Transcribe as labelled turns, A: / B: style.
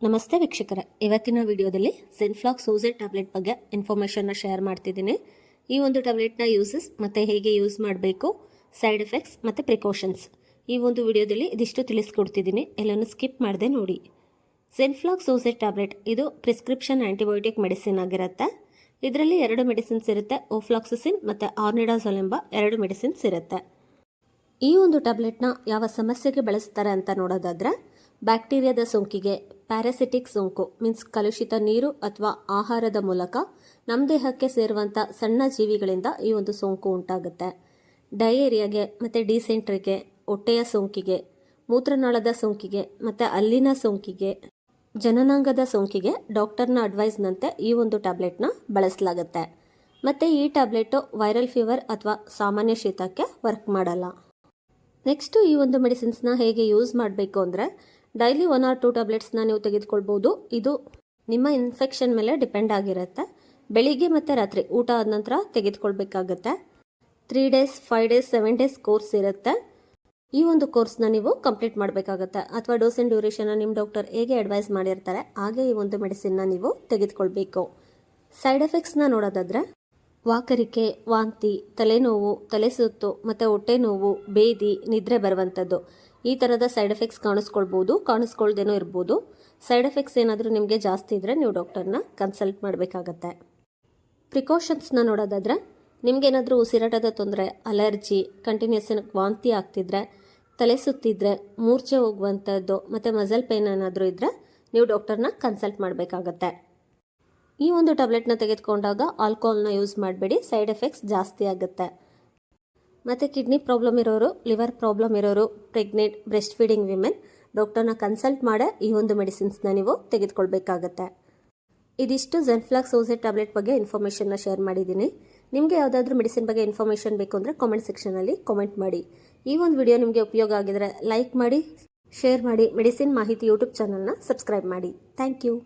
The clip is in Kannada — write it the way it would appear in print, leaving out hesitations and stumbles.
A: ನಮಸ್ತೆ ವೀಕ್ಷಕರೇ, ಇವತ್ತಿನ ವಿಡಿಯೋದಲ್ಲಿ ಝೆನ್ಫ್ಲಾಕ್ಸ್ ಸೂಸೈಡ್ ಟ್ಯಾಬ್ಲೆಟ್ ಬಗ್ಗೆ ಇನ್ಫಾರ್ಮೇಷನ್ನ ಶೇರ್ ಮಾಡ್ತಿದ್ದೀನಿ. ಈ ಒಂದು ಟ್ಯಾಬ್ಲೆಟ್ನ ಯೂಸಸ್ ಮತ್ತು ಹೇಗೆ ಯೂಸ್ ಮಾಡಬೇಕು, ಸೈಡ್ ಎಫೆಕ್ಟ್ಸ್ ಮತ್ತು ಪ್ರಿಕಾಷನ್ಸ್ ಈ ಒಂದು ವಿಡಿಯೋದಲ್ಲಿ ಇದಿಷ್ಟು ತಿಳಿಸ್ಕೊಡ್ತಿದ್ದೀನಿ. ಎಲ್ಲನೂ ಸ್ಕಿಪ್ ಮಾಡದೆ ನೋಡಿ. ಝೆನ್ಫ್ಲಾಕ್ಸ್ ಸೂಸೈಡ್ ಟ್ಯಾಬ್ಲೆಟ್ ಇದು ಪ್ರಿಸ್ಕ್ರಿಪ್ಷನ್ ಆ್ಯಂಟಿಬಯೋಟಿಕ್ ಮೆಡಿಸಿನ್ ಆಗಿರುತ್ತೆ. ಇದರಲ್ಲಿ 2 ಮೆಡಿಸಿನ್ಸ್ ಇರುತ್ತೆ, ಓಫ್ಲಾಕ್ಸಿಸಿನ್ ಮತ್ತು ಆರ್ನಿಡಾಜೋಲ್ ಎಂಬ 2 ಮೆಡಿಸಿನ್ಸ್ ಇರುತ್ತೆ. ಈ ಒಂದು ಟ್ಯಾಬ್ಲೆಟ್ನ ಯಾವ ಸಮಸ್ಯೆಗೆ ಬಳಸ್ತಾರೆ ಅಂತ ನೋಡೋದಾದರೆ, ಬ್ಯಾಕ್ಟೀರಿಯಾದ ಸೋಂಕಿಗೆ, ಪ್ಯಾರಾಸಿಟಿಕ್ ಸೋಂಕು ಮೀನ್ಸ್ ಕಲುಷಿತ ನೀರು ಅಥವಾ ಆಹಾರದ ಮೂಲಕ ನಮ್ಮ ದೇಹಕ್ಕೆ ಸೇರುವಂಥ ಸಣ್ಣ ಜೀವಿಗಳಿಂದ ಈ ಒಂದು ಸೋಂಕು ಉಂಟಾಗುತ್ತೆ. ಡಯೇರಿಯಾಗೆ ಮತ್ತು ಡಿಸೆಂಟ್ರಿಗೆ, ಹೊಟ್ಟೆಯ ಸೋಂಕಿಗೆ, ಮೂತ್ರನಾಳದ ಸೋಂಕಿಗೆ ಮತ್ತು ಅಲ್ಲಿನ ಸೋಂಕಿಗೆ, ಜನನಾಂಗದ ಸೋಂಕಿಗೆ ಡಾಕ್ಟರ್ನ ಅಡ್ವೈಸ್ನಂತೆ ಈ ಒಂದು ಟ್ಯಾಬ್ಲೆಟ್ನ ಬಳಸಲಾಗುತ್ತೆ. ಮತ್ತು ಈ ಟ್ಯಾಬ್ಲೆಟು ವೈರಲ್ ಫೀವರ್ ಅಥವಾ ಸಾಮಾನ್ಯ ಶೀತಕ್ಕೆ ವರ್ಕ್ ಮಾಡಲ್ಲ. ನೆಕ್ಸ್ಟು ಈ ಒಂದು ಮೆಡಿಸಿನ್ಸ್ನ ಹೇಗೆ ಯೂಸ್ ಮಾಡಬೇಕು ಅಂದರೆ, ಡೈಲಿ 1 or 2 ಟ್ಯಾಬ್ಲೆಟ್ಸ್ನ ನೀವು ತೆಗೆದುಕೊಳ್ಬೋದು. ಇದು ನಿಮ್ಮ ಇನ್ಫೆಕ್ಷನ್ ಮೇಲೆ ಡಿಪೆಂಡ್ ಆಗಿರುತ್ತೆ. ಬೆಳಿಗ್ಗೆ ಮತ್ತು ರಾತ್ರಿ ಊಟ ಆದ ನಂತರ ತೆಗೆದುಕೊಳ್ಬೇಕಾಗತ್ತೆ. 3 days, 5 days, 7 days ಕೋರ್ಸ್ ಇರುತ್ತೆ. ಈ ಒಂದು ಕೋರ್ಸ್ನ ನೀವು ಕಂಪ್ಲೀಟ್ ಮಾಡಬೇಕಾಗತ್ತೆ. ಅಥವಾ ಡೋಸ್ ಆ್ಯಂಡ್ ಡ್ಯೂರೇಷನ್ನ ನಿಮ್ಮ ಡಾಕ್ಟರ್ ಹೇಗೆ ಅಡ್ವೈಸ್ ಮಾಡಿರ್ತಾರೆ ಹಾಗೆ ಈ ಒಂದು ಮೆಡಿಸಿನ್ನ ನೀವು ತೆಗೆದುಕೊಳ್ಬೇಕು. ಸೈಡ್ ಎಫೆಕ್ಟ್ಸ್ನ ನೋಡೋದಾದರೆ, ವಾಕರಿಕೆ, ವಾಂತಿ, ತಲೆನೋವು, ತಲೆ ಸುತ್ತು ಮತ್ತು ಹೊಟ್ಟೆ ನೋವು, ಬೇದಿ, ನಿದ್ರೆ ಬರುವಂಥದ್ದು ಈ ಥರದ ಸೈಡ್ ಎಫೆಕ್ಟ್ಸ್ ಕಾಣಿಸ್ಕೊಳ್ದೇನೋ ಇರ್ಬೋದು. ಸೈಡ್ ಎಫೆಕ್ಟ್ಸ್ ಏನಾದರೂ ನಿಮಗೆ ಜಾಸ್ತಿ ಇದ್ದರೆ ನೀವು ಡಾಕ್ಟರ್ನ ಕನ್ಸಲ್ಟ್ ಮಾಡಬೇಕಾಗತ್ತೆ. ಪ್ರಿಕಾಷನ್ಸ್ನ ನೋಡೋದಾದರೆ, ನಿಮಗೇನಾದರೂ ಉಸಿರಾಟದ ತೊಂದರೆ, ಅಲರ್ಜಿ, ಕಂಟಿನ್ಯೂಸ್ ವಾಂತಿ ಆಗ್ತಿದ್ರೆ, ತಲೆ ಸುತ್ತಿದ್ರೆ, ಮೂರ್ಛೆ ಹೋಗುವಂಥದ್ದು ಮತ್ತು ಮಸಲ್ ಪೇನ್ ಏನಾದರೂ ಇದ್ದರೆ ನೀವು ಡಾಕ್ಟರ್ನ ಕನ್ಸಲ್ಟ್ ಮಾಡಬೇಕಾಗತ್ತೆ. ಈ ಒಂದು ಟ್ಯಾಬ್ಲೆಟ್ನ ತೆಗೆದುಕೊಂಡಾಗ ಆಲ್ಕೋಹಾಲ್ನ ಯೂಸ್ ಮಾಡಬೇಡಿ, ಸೈಡ್ ಎಫೆಕ್ಟ್ಸ್ ಜಾಸ್ತಿ ಆಗುತ್ತೆ. ಮತ್ತು ಕಿಡ್ನಿ ಪ್ರಾಬ್ಲಮ್ ಇರೋರು, ಲಿವರ್ ಪ್ರಾಬ್ಲಮ್ ಇರೋರು, ಪ್ರೆಗ್ನೆಂಟ್, ಬ್ರೆಸ್ಟ್ ಫೀಡಿಂಗ್ ವಿಮೆನ್ ಡಾಕ್ಟರ್ನ ಕನ್ಸಲ್ಟ್ ಮಾಡೇ ಈ ಒಂದು ಮೆಡಿಸಿನ್ಸ್ನ ನೀವು ತೆಗೆದುಕೊಳ್ಬೇಕಾಗತ್ತೆ. ಇದಿಷ್ಟು ಝೆನ್ಫ್ಲಾಕ್ಸ್ ಸೂಸೈಡ್ ಟ್ಯಾಬ್ಲೆಟ್ ಬಗ್ಗೆ ಇನ್ಫಾರ್ಮೇಷನ್ನ ಶೇರ್ ಮಾಡಿದ್ದೀನಿ. ನಿಮಗೆ ಯಾವುದಾದ್ರೂ ಮೆಡಿಸಿನ್ ಬಗ್ಗೆ ಇನ್ಫಾರ್ಮೇಷನ್ ಬೇಕು ಅಂದರೆ ಕಾಮೆಂಟ್ ಸೆಕ್ಷನಲ್ಲಿ ಕಾಮೆಂಟ್ ಮಾಡಿ. ಈ ಒಂದು ವಿಡಿಯೋ ನಿಮಗೆ ಉಪಯೋಗ ಆಗಿದರೆ ಲೈಕ್ ಮಾಡಿ, ಶೇರ್ ಮಾಡಿ. ಮೆಡಿಸಿನ್ ಮಾಹಿತಿ ಯೂಟ್ಯೂಬ್ ಚಾನಲ್ನ ಸಬ್ಸ್ಕ್ರೈಬ್ ಮಾಡಿ. Thank you.